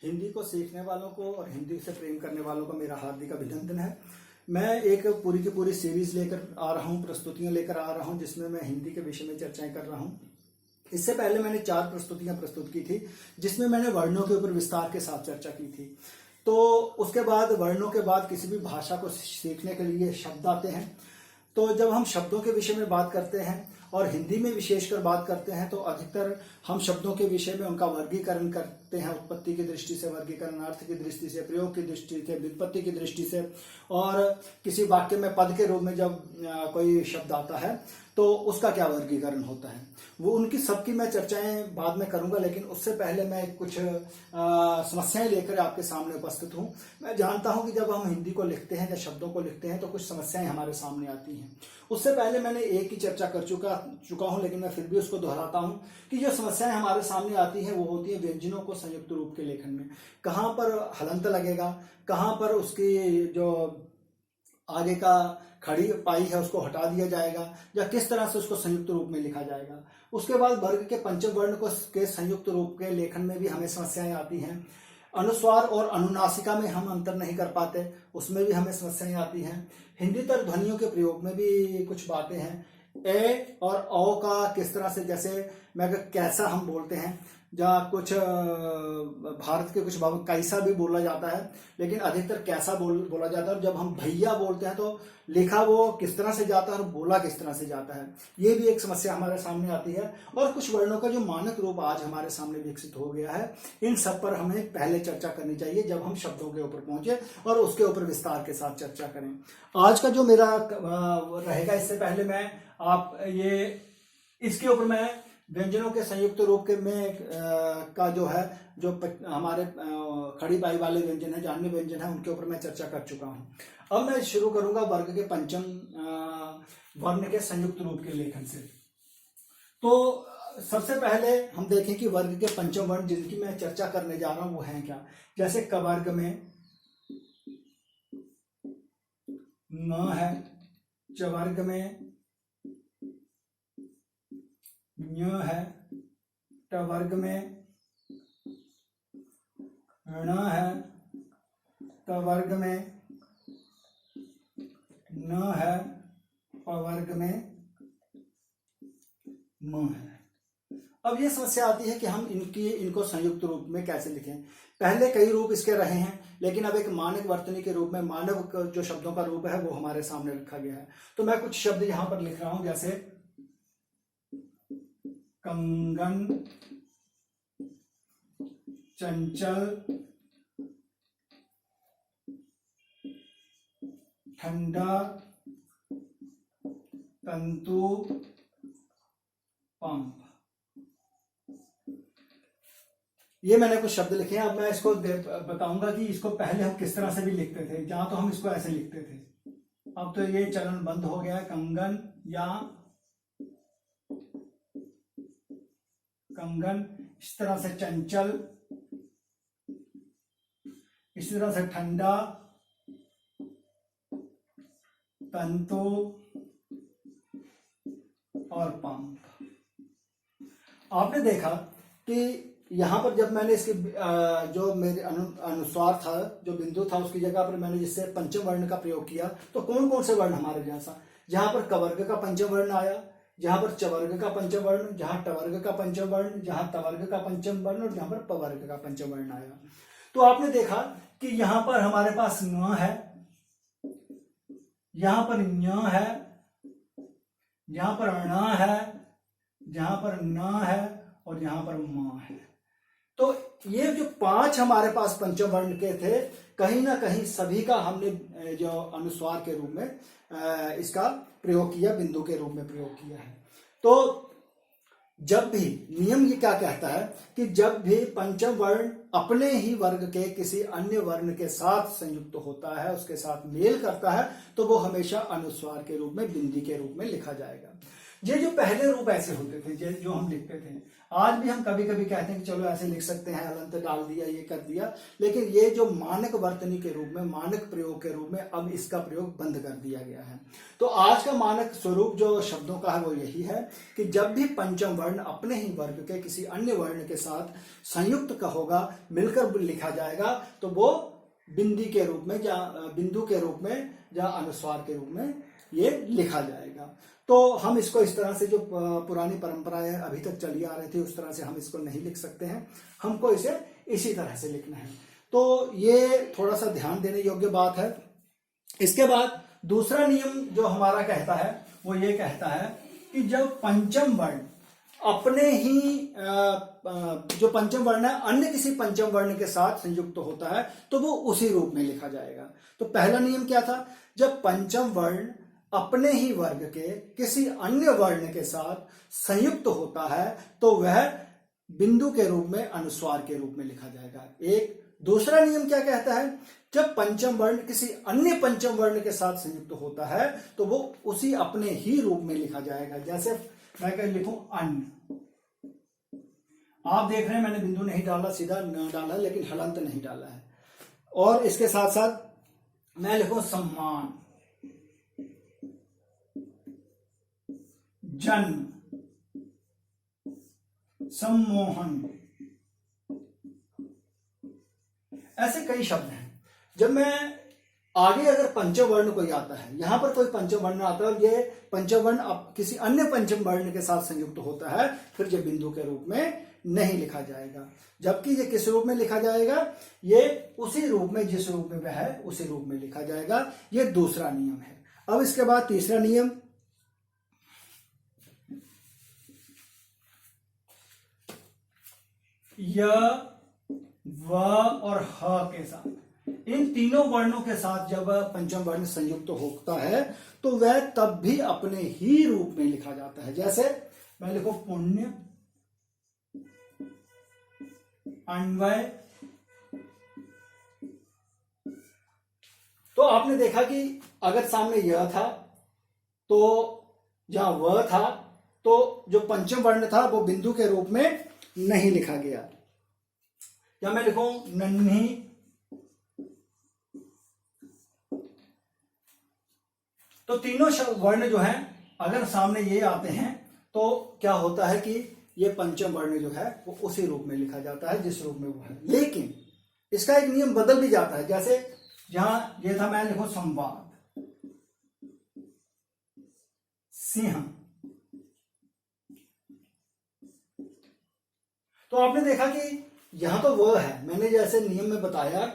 हिंदी को सीखने वालों को और हिंदी से प्रेम करने वालों को मेरा हार्दिक अभिनंदन है। मैं एक पूरी की पूरी सीरीज लेकर आ रहा हूँ, प्रस्तुतियां लेकर आ रहा हूँ, जिसमें मैं हिंदी के विषय में चर्चाएं कर रहा हूँ। इससे पहले मैंने 4 प्रस्तुतियां प्रस्तुत की थी, जिसमें मैंने वर्णों के ऊपर विस्तार के साथ चर्चा की थी। तो उसके बाद वर्णों के बाद किसी भी भाषा को सीखने के लिए शब्द आते हैं। तो जब हम शब्दों के विषय में बात करते हैं और हिंदी में विशेषकर बात करते हैं, तो अधिकतर हम शब्दों के विषय में उनका वर्गीकरण करते हैं, उत्पत्ति की दृष्टि से वर्गीकरण, अर्थ की दृष्टि से, प्रयोग की दृष्टि से, व्युत्पत्ति की दृष्टि से। और किसी वाक्य में पद के रूप में जब कोई शब्द आता है तो उसका क्या वर्गीकरण होता है, वो उनकी सबकी मैं चर्चाएं बाद में करूंगा। लेकिन उससे पहले मैं कुछ समस्याएं लेकर आपके सामने उपस्थित हूं। मैं जानता हूं कि जब हम हिंदी को लिखते हैं या शब्दों को लिखते हैं तो कुछ समस्याएं हमारे सामने आती हैं। उससे पहले मैंने एक ही चर्चा कर चुका हूं, लेकिन मैं फिर भी उसको दोहराता हूं कि जो समस्याएं हमारे सामने आती हैं वो होती है व्यंजनों को संयुक्त रूप के लेखन में। कहाँ पर हलंत लगेगा, कहाँ पर उसकी जो आगे का खड़ी पाई है उसको हटा दिया जाएगा, या किस तरह से उसको संयुक्त रूप में लिखा जाएगा। उसके बाद वर्ग के पंचम वर्ण को के संयुक्त रूप के लेखन में भी हमें समस्याएं आती हैं। अनुस्वार और अनुनासिका में हम अंतर नहीं कर पाते, उसमें भी हमें समस्याएं आती हैं। हिंदी तर ध्वनियों के प्रयोग में भी कुछ बातें हैं। ए और औ का किस तरह से, जैसे मैं कैसा हम बोलते हैं, जहाँ कुछ भारत के कुछ भाग कैसा भी बोला जाता है, लेकिन अधिकतर कैसा बोला जाता है। और जब हम भैया बोलते हैं तो लिखा वो किस तरह से जाता है और बोला किस तरह से जाता है, ये भी एक समस्या हमारे सामने आती है। और कुछ वर्णों का जो मानक रूप आज हमारे सामने विकसित हो गया है, इन सब पर हमें पहले चर्चा करनी चाहिए जब हम शब्दों के ऊपर पहुंचे और उसके ऊपर विस्तार के साथ चर्चा करें। आज का जो मेरा रहेगा, इससे पहले मैं आप ये इसके ऊपर मैं व्यंजनों के संयुक्त रूप के में का जो है, जो हमारे खड़ी पाई वाले व्यंजन है, अन्य व्यंजन है, उनके ऊपर मैं चर्चा कर चुका हूं। अब मैं शुरू करूंगा वर्ग के पंचम वर्ण के संयुक्त रूप के लेखन से। तो सबसे पहले हम देखें कि वर्ग के पंचम वर्ण जिनकी मैं चर्चा करने जा रहा हूं वो हैं क्या। जैसे क वर्ग में न है, च वर्ग में ञ है, ट वर्ग में ण है, त वर्ग में न है, प वर्ग में म है। अब ये समस्या आती है कि हम इनको संयुक्त रूप में कैसे लिखें। पहले कई रूप इसके रहे हैं, लेकिन अब एक मानक वर्तनी के रूप में मानव जो शब्दों का रूप है वो हमारे सामने रखा गया है। तो मैं कुछ शब्द यहां पर लिख रहा हूं, जैसे कंगन, चंचल, ठंडा, तंतु, पंप। ये मैंने कुछ शब्द लिखे हैं। अब मैं इसको बताऊंगा कि इसको पहले हम किस तरह से भी लिखते थे। जहां तो हम इसको ऐसे लिखते थे, अब तो ये चलन बंद हो गया है। कंगन या कंगन, इस तरह से चंचल, इस तरह से ठंडा, तंतु और पंप। आपने देखा कि यहां पर जब मैंने इसके जो मेरे अनुस्वार था, जो बिंदु था, उसकी जगह पर मैंने जिससे पंचम वर्ण का प्रयोग किया, तो कौन कौन से वर्ण हमारे जैसा, जहां पर क वर्ग का पंचम वर्ण आया, जहां पर च वर्ग का पंचम वर्ण, जहां ट वर्ग का पंचम वर्ण, जहां त वर्ग का पंचम वर्ण और जहां पर प वर्ग का पंचम वर्ण आया। तो आपने देखा कि यहां पर हमारे पास न है, यहां पर ञ है, यहां पर ण है, जहां पर न है और यहां पर म है। तो ये जो 5 हमारे पास पंचम वर्ण के थे, कहीं ना कहीं सभी का हमने जो अनुस्वार के रूप में इसका प्रयोग किया, बिंदु के रूप में प्रयोग किया है। तो जब भी नियम ये क्या कहता है कि जब भी पंचम वर्ण अपने ही वर्ग के किसी अन्य वर्ण के साथ संयुक्त होता है, उसके साथ मेल करता है, तो वो हमेशा अनुस्वार के रूप में, बिंदी के रूप में लिखा जाएगा। ये जो पहले रूप ऐसे होते थे जो हम लिखते थे, आज भी हम कभी कभी कहते हैं कि चलो ऐसे लिख सकते हैं, हलंत डाल दिया, ये कर दिया, लेकिन ये जो मानक वर्तनी के रूप में, मानक प्रयोग के रूप में अब इसका प्रयोग बंद कर दिया गया है। तो आज का मानक स्वरूप जो शब्दों का है वो यही है कि जब भी पंचम वर्ण अपने ही वर्ग के किसी अन्य वर्ण के साथ संयुक्त का होगा, मिलकर लिखा जाएगा, तो वो बिंदी के रूप में या बिंदु के रूप में या अनुस्वार के रूप में ये लिखा जाएगा। तो हम इसको इस तरह से, जो पुरानी परंपराएं अभी तक चली आ रही थी उस तरह से हम इसको नहीं लिख सकते हैं, हमको इसे इसी तरह से लिखना है। तो ये थोड़ा सा ध्यान देने योग्य बात है। इसके बाद दूसरा नियम जो हमारा कहता है वो ये कहता है कि जब पंचम वर्ण अपने ही जो पंचम वर्ण है अन्य किसी पंचम वर्ण के साथ संयुक्त होता है तो वो उसी रूप में लिखा जाएगा। तो पहला नियम क्या था, जब पंचम वर्ण अपने ही वर्ग के किसी अन्य वर्ण के साथ संयुक्त होता है तो वह बिंदु के रूप में, अनुस्वार के रूप में लिखा जाएगा। एक दूसरा नियम क्या कहता है, जब पंचम वर्ण किसी अन्य पंचम वर्ण के साथ संयुक्त होता है तो वो उसी अपने ही रूप में लिखा जाएगा। जैसे मैं क्या लिखूं, अन्न, आप देख रहे हैं मैंने बिंदु नहीं डाला, सीधा न डाला, लेकिन हलंत नहीं डाला है। और इसके साथ साथ मैं लिखूं सम्मान, जन्म, सम्मोहन, ऐसे कई शब्द हैं। जब मैं आगे अगर पंचम वर्ण कोई आता है, यहां पर कोई पंचम वर्ण आता है और ये पंचम वर्ण किसी अन्य पंचम वर्ण के साथ संयुक्त होता है, फिर ये बिंदु के रूप में नहीं लिखा जाएगा, जबकि ये किस रूप में लिखा जाएगा, ये उसी रूप में जिस रूप में वह है उसी रूप में लिखा जाएगा। ये दूसरा नियम है। अब इसके बाद तीसरा नियम, य, व और ह के साथ, इन तीनों वर्णों के साथ जब पंचम वर्ण संयुक्त होता है तो वह तब भी अपने ही रूप में लिखा जाता है। जैसे मैं लिखूं पुण्य, अन्वय। तो आपने देखा कि अगर सामने यह था तो जहां वह था तो जो पंचम वर्ण था वो बिंदु के रूप में नहीं लिखा गया। या मैं लिखूं नन्ही, तो तीनों वर्ण जो हैं अगर सामने ये आते हैं तो क्या होता है कि ये पंचम वर्ण जो है वो उसी रूप में लिखा जाता है जिस रूप में वो है। लेकिन इसका एक नियम बदल भी जाता है। जैसे जहां ये था, मैं लिखूं संवाद, सिंह। तो आपने देखा कि यहां तो वह है, मैंने जैसे नियम में बताया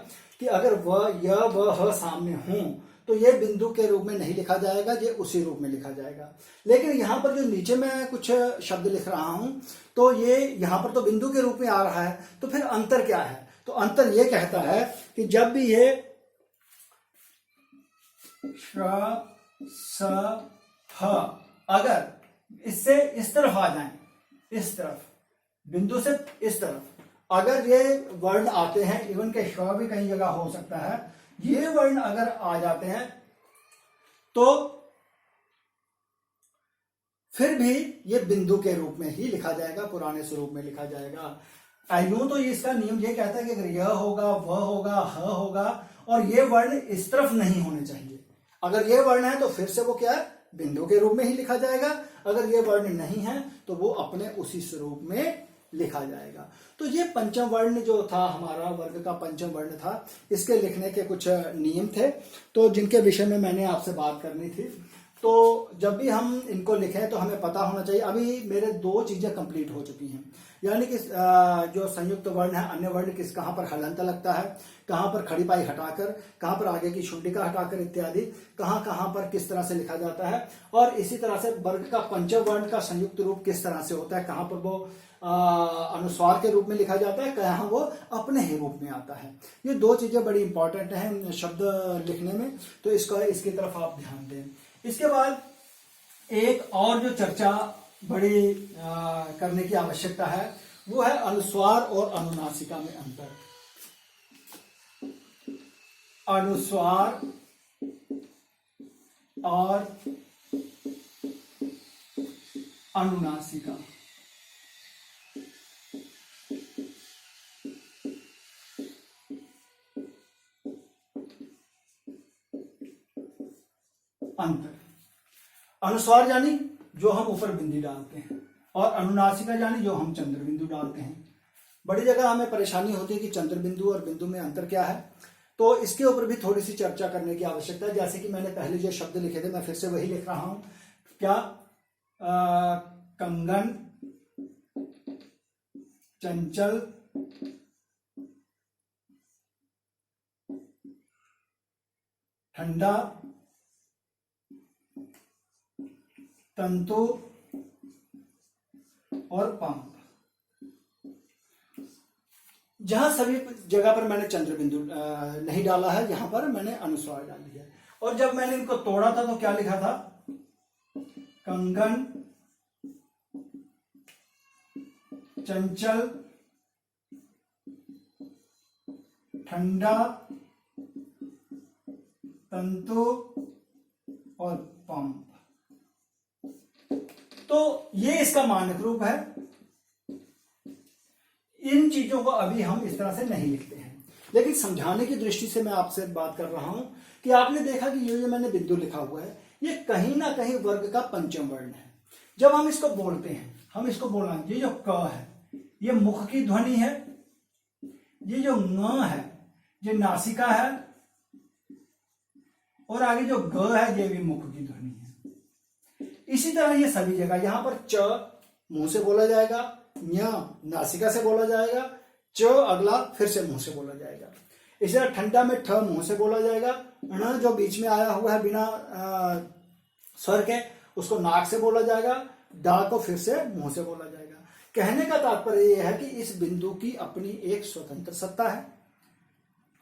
कि अगर वह, य, व, ह सामने हों तो ये बिंदु के रूप में नहीं लिखा जाएगा, ये उसी रूप में लिखा जाएगा। लेकिन यहां पर जो नीचे मैं कुछ शब्द लिख रहा हूं तो ये यहां पर तो बिंदु के रूप में आ रहा है, तो फिर अंतर क्या है, तो अंतर ये कहता है कि जब भी ये श, स, ह अगर इससे इस तरफ आ जाएं, इस तरफ, बिंदु से इस तरफ अगर ये वर्ण आते हैं, इवन के श भी कई जगह हो सकता है, ये वर्ण अगर आ जाते हैं तो फिर भी ये बिंदु के रूप में ही लिखा जाएगा, पुराने स्वरूप में लिखा जाएगा। यूं तो इसका नियम ये कहता है कि अगर यह होगा, वह होगा, ह होगा और ये वर्ण इस तरफ नहीं होने चाहिए। अगर ये वर्ण है तो फिर से वो क्या है, बिंदु के रूप में ही लिखा जाएगा। अगर ये वर्ण नहीं है तो वो अपने उसी स्वरूप में लिखा जाएगा। तो ये पंचम वर्ण जो था, हमारा वर्ग का पंचम वर्ण था, इसके लिखने के कुछ नियम थे तो जिनके विषय में मैंने आपसे बात करनी थी। तो जब भी हम इनको लिखें तो हमें पता होना चाहिए। अभी मेरे दो चीजें कंप्लीट हो चुकी हैं, यानी कि जो संयुक्त वर्ण है, अन्य वर्ण किस, कहां पर हलंत लगता है, कहां पर खड़ी पाई हटाकर, कहां पर आगे की शुंडिका हटाकर इत्यादि, कहां कहां पर किस तरह से लिखा जाता है। और इसी तरह से वर्ग का पंचम वर्ण का संयुक्त रूप किस तरह से होता है, कहां पर वो अनुस्वार के रूप में लिखा जाता है, कहां वो अपने ही रूप में आता है। ये दो चीजें बड़ी इंपॉर्टेंट हैं शब्द लिखने में, तो इसकी तरफ आप ध्यान दें। इसके बाद एक और जो चर्चा बड़ी करने की आवश्यकता है वो है अनुस्वार और अनुनासिका में अंतर। अनुस्वार और अनुनासिका। अंतर, अनुस्वार यानी जो हम ऊपर बिंदी डालते हैं, और अनुनासिका यानी जो हम चंद्र बिंदु डालते हैं। बड़ी जगह हमें परेशानी होती है कि चंद्र बिंदु और बिंदु में अंतर क्या है, तो इसके ऊपर भी थोड़ी सी चर्चा करने की आवश्यकता है। जैसे कि मैंने पहले जो शब्द लिखे थे, मैं फिर से वही लिख रहा हूं। क्या? कंगन, चंचल, ठंडा, तंतु और पंप। जहां सभी जगह पर मैंने चंद्र बिंदु नहीं डाला है, यहां पर मैंने अनुस्वार डाल दिया। और जब मैंने इनको तोड़ा था तो क्या लिखा था? कंगन, चंचल, ठंडा, तंतु और पंप। तो ये इसका मानक रूप है। इन चीजों को अभी हम इस तरह से नहीं लिखते हैं, लेकिन समझाने की दृष्टि से मैं आपसे बात कर रहा हूं कि आपने देखा कि ये जो मैंने बिंदु लिखा हुआ है, ये कहीं ना कहीं वर्ग का पंचम वर्ण है। जब हम इसको बोलते हैं, हम इसको बोलना, ये जो क है ये मुख की ध्वनि है, ये जो ङ है ये नासिका है, और आगे जो ग है ये भी मुख की ध्वनि है। इसी तरह ये सभी जगह, यहां पर च मुंह से बोला जाएगा, ञ नासिका से बोला जाएगा, च अगला फिर से मुंह से बोला जाएगा। इसी तरह ठंडा में ठ मुंह से बोला जाएगा, ण जो बीच में आया हुआ है बिना स्वर के उसको नाक से बोला जाएगा, डा को फिर से मुंह से बोला जाएगा। कहने का तात्पर्य यह है कि इस बिंदु की अपनी एक स्वतंत्र सत्ता है।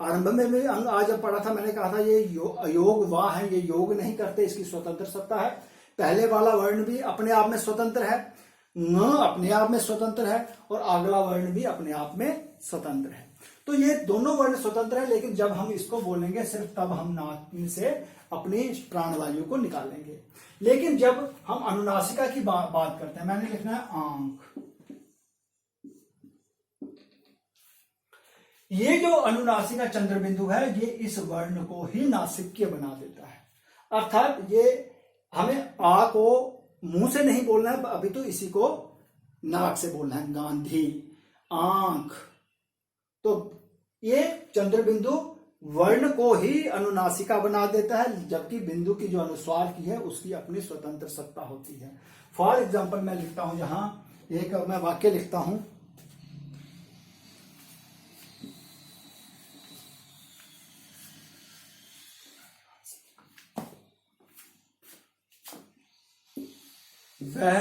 आरंभ में भी अंग आज जब पढ़ा था, मैंने कहा था ये अयोग वाह है, ये योग नहीं करते, इसकी स्वतंत्र सत्ता है। पहले वाला वर्ण भी अपने आप में स्वतंत्र है, न अपने आप में स्वतंत्र है, और अगला वर्ण भी अपने आप में स्वतंत्र है। तो ये दोनों वर्ण स्वतंत्र है, लेकिन जब हम इसको बोलेंगे सिर्फ तब हम नाक से अपनी प्राणवायु को निकालेंगे। लेकिन जब हम अनुनासिका की बात करते हैं, मैंने लिखना है आंख। ये जो अनुनासिका चंद्र बिंदु है ये इस वर्ण को ही नासिक्य बना देता है। अर्थात ये हमें आ को मुंह से नहीं बोलना है, अभी तो इसी को नाक से बोलना है। गांधी, आंख। तो ये चंद्र बिंदु वर्ण को ही अनुनासिका बना देता है, जबकि बिंदु की जो अनुस्वार की है उसकी अपनी स्वतंत्र सत्ता होती है। फॉर एग्जाम्पल मैं लिखता हूं, यहां एक मैं वाक्य लिखता हूं, वह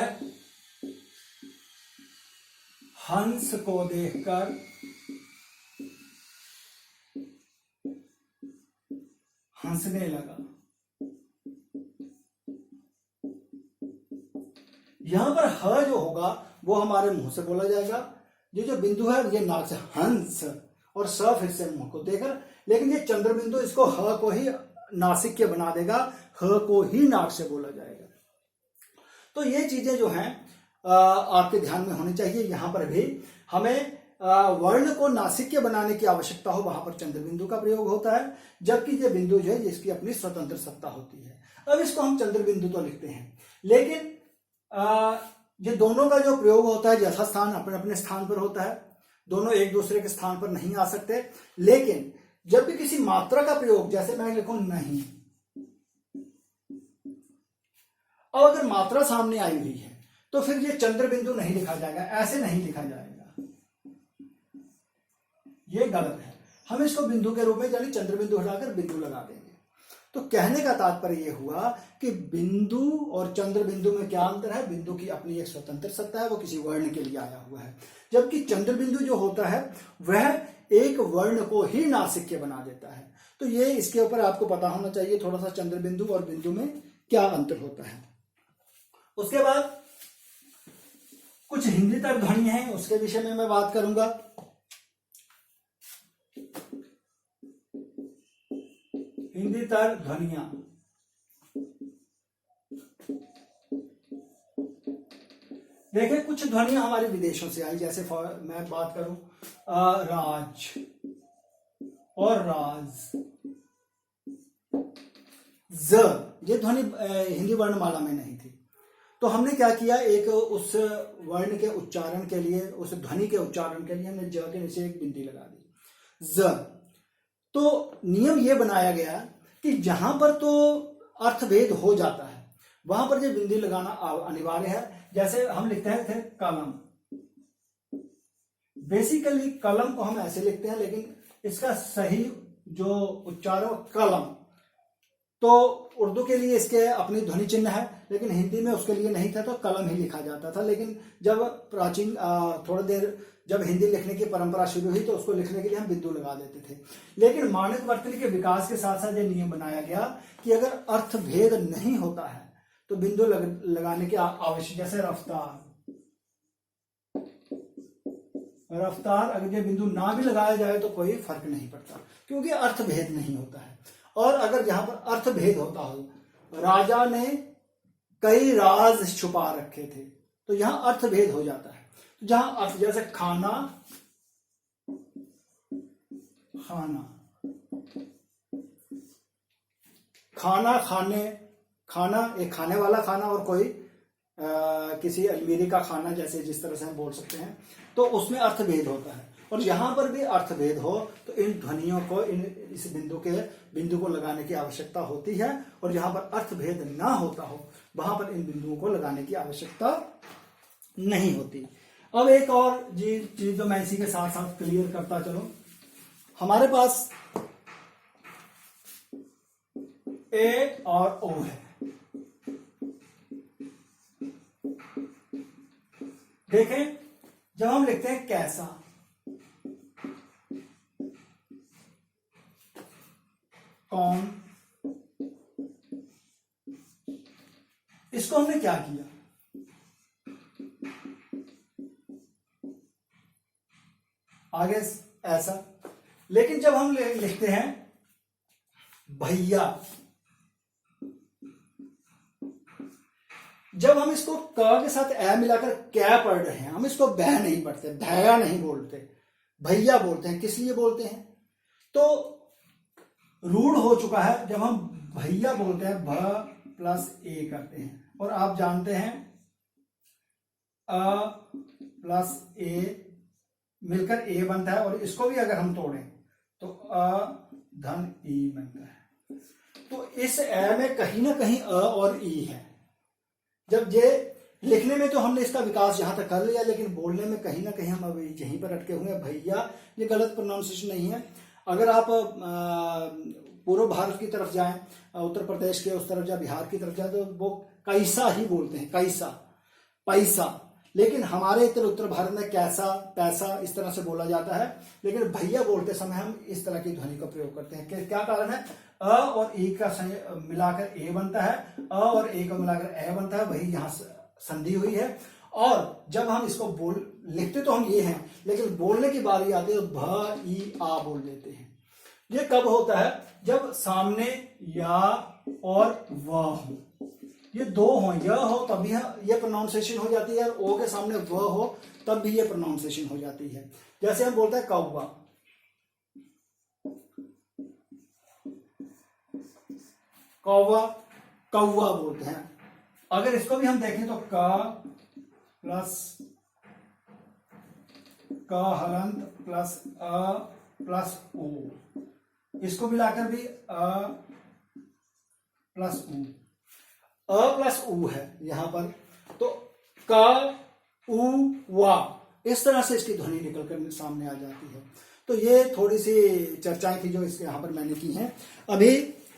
हंस को देखकर हंसने लगा। यहां पर ह जो होगा वो हमारे मुंह से बोला जाएगा, ये जो बिंदु है ये नाक से, हंस, और स फिर से मुंह को देकर। लेकिन ये चंद्र बिंदु इसको ह को ही नासिक्य बना देगा, ह को ही नाक से बोला जाएगा। तो ये चीजें जो हैं आपके ध्यान में होनी चाहिए। यहां पर भी हमें वर्ण को नासिक्य बनाने की आवश्यकता हो, वहां पर चंद्र बिंदु का प्रयोग होता है, जबकि ये बिंदु जो है जिसकी अपनी स्वतंत्र सत्ता होती है। अब इसको हम चंद्र बिंदु तो लिखते हैं, लेकिन ये दोनों का जो प्रयोग होता है यथा स्थान अपने अपने स्थान पर होता है, दोनों एक दूसरे के स्थान पर नहीं आ सकते। लेकिन जब भी किसी मात्रा का प्रयोग, जैसे मैं लिखूं नहीं, और अगर मात्रा सामने आई हुई है तो फिर ये चंद्र बिंदु नहीं लिखा जाएगा, ऐसे नहीं लिखा जाएगा, ये गलत है। हम इसको बिंदु के रूप में, यानी चंद्र बिंदु हटाकर बिंदु लगा देंगे। तो कहने का तात्पर्य यह हुआ कि बिंदु और चंद्र बिंदु में क्या अंतर है? बिंदु की अपनी एक स्वतंत्र सत्ता है, वो किसी वर्ण के लिए आया हुआ है, जबकि चंद्र बिंदु जो होता है वह एक वर्ण को ही नासिक्य बना देता है। तो ये इसके ऊपर आपको पता होना चाहिए थोड़ा सा, चंद्र बिंदु और बिंदु में क्या अंतर होता है। उसके बाद कुछ हिंदी तर ध्वनि है, उसके विषय में मैं बात करूंगा। हिंदी तर ध्वनियां, देखिए कुछ ध्वनियां हमारे विदेशों से आई, जैसे मैं बात करूं राज और राज, ज, ये ध्वनि हिंदी वर्णमाला में नहीं थी। तो हमने क्या किया, एक उस वर्ण के उच्चारण के लिए, उस ध्वनि के उच्चारण के लिए हमने ज के नीचे एक बिंदी लगा दी, ज। तो नियम ये बनाया गया कि जहां पर तो अर्थभेद हो जाता है वहां पर ये बिंदी लगाना अनिवार्य है। जैसे हम लिखते हैं थे कलम, बेसिकली कलम को हम ऐसे लिखते हैं, लेकिन इसका सही जो उच्चारण कलम, तो उर्दू के लिए इसके अपनी ध्वनि चिन्ह है, लेकिन हिंदी में उसके लिए नहीं था, तो कलम ही लिखा जाता था। लेकिन जब प्राचीन थोड़ी देर जब हिंदी लिखने की परंपरा शुरू हुई तो उसको लिखने के लिए हम बिंदु लगा देते थे। लेकिन मानक वर्तनी के विकास के साथ साथ ये नियम बनाया गया कि अगर अर्थ भेद नहीं होता है तो बिंदु लगाने की आवश्यक, जैसे रफ्तार, रफ्तार अगर ये बिंदु ना भी लगाया जाए तो कोई फर्क नहीं पड़ता, क्योंकि अर्थ भेद नहीं होता है। और अगर जहां पर अर्थ भेद होता हो, राजा ने कई राज छुपा रखे थे, तो यहां अर्थ भेद हो जाता है। तो जहां अर्थ, जैसे खाना, खाना, खाना, खाने, खाना एक खाने वाला खाना, और कोई किसी अलमीरी का खाना, जैसे जिस तरह से हम बोल सकते हैं, तो उसमें अर्थभेद होता है। और यहां पर भी अर्थभेद हो तो इन ध्वनियों को, इस बिंदु को लगाने की आवश्यकता होती है। और जहां पर अर्थभेद ना होता हो वहां पर इन बिंदुओं को लगाने की आवश्यकता नहीं होती। अब एक और चीज जो मैं इसी के साथ साथ क्लियर करता चलूं, हमारे पास ए और ओ है। देखें, जब हम लिखते हैं कैसा, कौन, इसको हमने क्या किया, आगे ऐसा। लेकिन जब हम लिखते हैं भैया, जब हम इसको क के साथ ए मिलाकर क्या पढ़ रहे हैं, हम इसको बह नहीं पढ़ते, भैया नहीं बोलते, भैया बोलते हैं। किस लिए बोलते हैं? तो रूढ़ हो चुका है, जब हम भैया बोलते हैं भ प्लस ए करते हैं, और आप जानते हैं अ प्लस ए मिलकर ए बनता है, और इसको भी अगर हम तोड़ें तो अ धन ई बनता है। तो इस ए में कहीं ना कहीं अ और ई है। जब ये लिखने में तो हमने इसका विकास यहां तक कर लिया, लेकिन बोलने में कहीं ना कहीं हम अभी यहीं पर अटके हुए हैं। भैया ये गलत प्रोनाउंसिएशन नहीं है। अगर आप पूर्व भारत की तरफ जाएं, उत्तर प्रदेश के उस तरफ जाए, बिहार की तरफ जाए, तो वो कैसा ही बोलते हैं, कैसा, पैसा। लेकिन हमारे इधर उत्तर भारत में कैसा, पैसा इस तरह से बोला जाता है। लेकिन भैया बोलते समय हम इस तरह की ध्वनि का प्रयोग करते हैं। क्या कारण है? अ और ए का मिलाकर ए बनता है, अ और ए का मिलाकर ए बनता है, वही यहां संधि हुई है। और जब हम इसको लिखते तो हम ये हैं, लेकिन बोलने की बारी आती है तो भ ई आ बोल देते हैं। ये कब होता है? जब सामने या और व हो, ये दो हो, य हो तब भी ये प्रोनाउंसिएशन हो जाती है, और ओ के सामने व हो तब भी ये प्रोनाउंसिएशन हो जाती है। जैसे हम बोलते हैं कौवा, कौवा, कौवा बोलते हैं। अगर इसको भी हम देखें तो क हलंत प्लस अ प्लस उ, इसको मिलाकर भी अ प्लस उ, अ प्लस उ है यहां पर। तो क उ वा, इस तरह से इसकी ध्वनि निकल कर सामने आ जाती है। तो ये थोड़ी सी चर्चाएं थी जो इसके यहां पर मैंने की हैं। अभी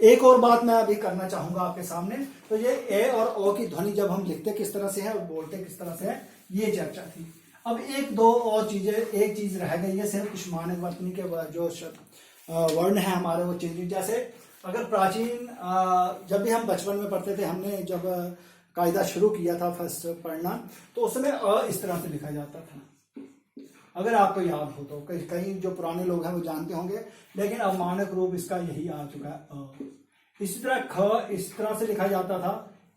एक और बात मैं अभी करना चाहूंगा आपके सामने। तो ये ए और ओ की ध्वनि जब हम लिखते किस तरह से है और बोलते किस तरह से है, ये चर्चा थी। अब एक दो और चीजें, एक चीज रह गई है, सिर्फ कुछ मानक वर्तनी के जो वर्ण है हमारे वो चेंज। जैसे अगर प्राचीन जब भी हम बचपन में पढ़ते थे, हमने जब कायदा शुरू किया था फर्स्ट पढ़ना, तो उस समय अ इस तरह से लिखा जाता था। अगर आपको याद हो तो कई जो पुराने लोग हैं वो जानते होंगे, लेकिन अब मानक रूप इसका यही आ चुका है अ। इसी तरह ख इस तरह से लिखा जाता था,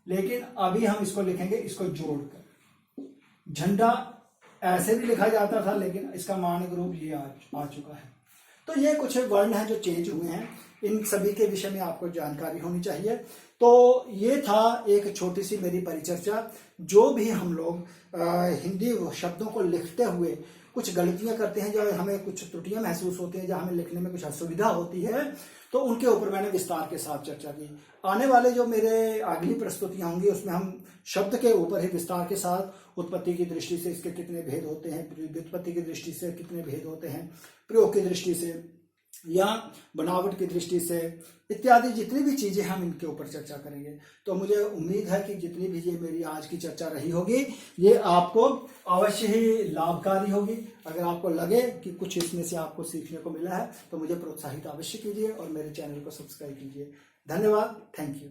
लेकिन अभी हम इसको लिखेंगे इसको जोड़कर, झंडा ऐसे भी लिखा जाता था, लेकिन इसका मानक रूप ये आ चुका है। तो ये कुछ वर्ण हैं जो चेंज हुए हैं, इन सभी के विषय में आपको जानकारी होनी चाहिए। तो ये था एक छोटी सी मेरी परिचर्चा। जो भी हम लोग हिंदी शब्दों को लिखते हुए कुछ गलतियां करते हैं, जो हमें कुछ त्रुटियां महसूस होती हैं, जहां हमें लिखने में कुछ असुविधा होती है, तो उनके ऊपर मैंने विस्तार के साथ चर्चा की। आने वाले जो मेरे अगली प्रस्तुतियां होंगी उसमें हम शब्द के ऊपर ही विस्तार के साथ उत्पत्ति की दृष्टि से इसके कितने भेद होते हैं, व्युत्पत्ति की दृष्टि से कितने भेद होते हैं, प्रयोग की दृष्टि से या बनावट की दृष्टि से इत्यादि जितनी भी चीजें हम इनके ऊपर चर्चा करेंगे। तो मुझे उम्मीद है कि जितनी भी ये मेरी आज की चर्चा रही होगी ये आपको अवश्य ही लाभकारी होगी। अगर आपको लगे कि कुछ इसमें से आपको सीखने को मिला है तो मुझे प्रोत्साहित अवश्य कीजिए और मेरे चैनल को सब्सक्राइब कीजिए। धन्यवाद। Thank you.